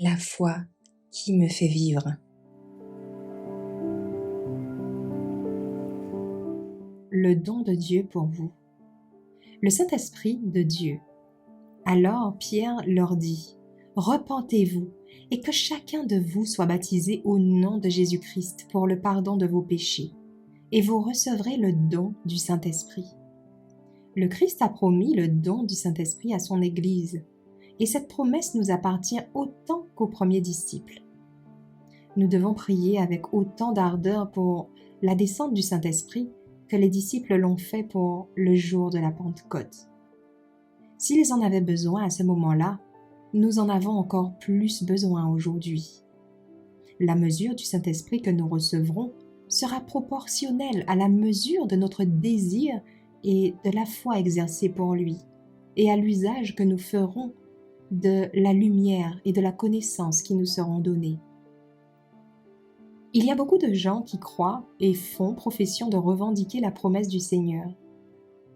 La foi qui me fait vivre. Le don de Dieu pour vous. Le Saint-Esprit de Dieu. Alors Pierre leur dit, « Repentez-vous, et que chacun de vous soit baptisé au nom de Jésus-Christ pour le pardon de vos péchés, et vous recevrez le don du Saint-Esprit. » Le Christ a promis le don du Saint-Esprit à son Église, et cette promesse nous appartient autant qu'aux premiers disciples. Nous devons prier avec autant d'ardeur pour la descente du Saint-Esprit que les disciples l'ont fait pour le jour de la Pentecôte. S'ils en avaient besoin à ce moment-là, nous en avons encore plus besoin aujourd'hui. La mesure du Saint-Esprit que nous recevrons sera proportionnelle à la mesure de notre désir et de la foi exercée pour lui, et à l'usage que nous ferons de la lumière et de la connaissance qui nous seront données. Il y a beaucoup de gens qui croient et font profession de revendiquer la promesse du Seigneur.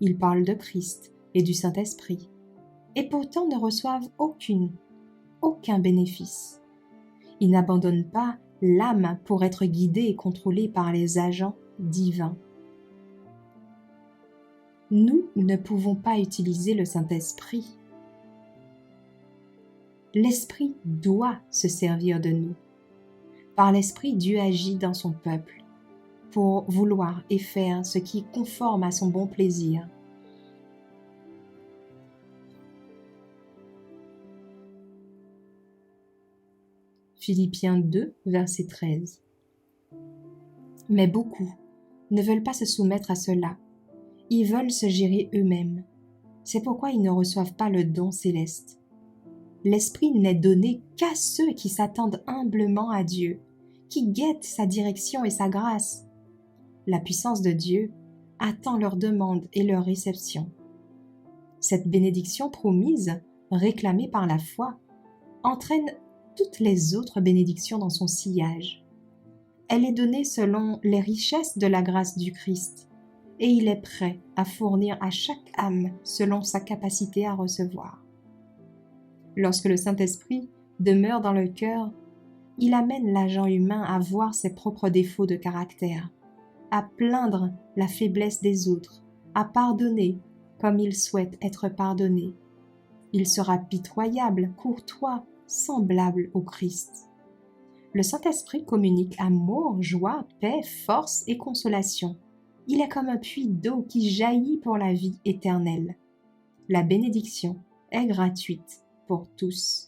Ils parlent de Christ et du Saint-Esprit, et pourtant ne reçoivent aucun bénéfice. Ils n'abandonnent pas l'âme pour être guidés et contrôlés par les agents divins. Nous ne pouvons pas utiliser le Saint-Esprit. L'Esprit doit se servir de nous. Par l'Esprit, Dieu agit dans son peuple pour vouloir et faire ce qui est conforme à son bon plaisir. Philippiens 2, verset 13. Mais beaucoup ne veulent pas se soumettre à cela. Ils veulent se gérer eux-mêmes. C'est pourquoi ils ne reçoivent pas le don céleste. L'Esprit n'est donné qu'à ceux qui s'attendent humblement à Dieu, qui guettent sa direction et sa grâce. La puissance de Dieu attend leur demande et leur réception. Cette bénédiction promise, réclamée par la foi, entraîne toutes les autres bénédictions dans son sillage. Elle est donnée selon les richesses de la grâce du Christ, et il est prêt à fournir à chaque âme selon sa capacité à recevoir. Lorsque le Saint-Esprit demeure dans le cœur, il amène l'agent humain à voir ses propres défauts de caractère, à plaindre la faiblesse des autres, à pardonner comme il souhaite être pardonné. Il sera pitoyable, courtois, semblable au Christ. Le Saint-Esprit communique amour, joie, paix, force et consolation. Il est comme un puits d'eau qui jaillit pour la vie éternelle. La bénédiction est gratuite pour tous.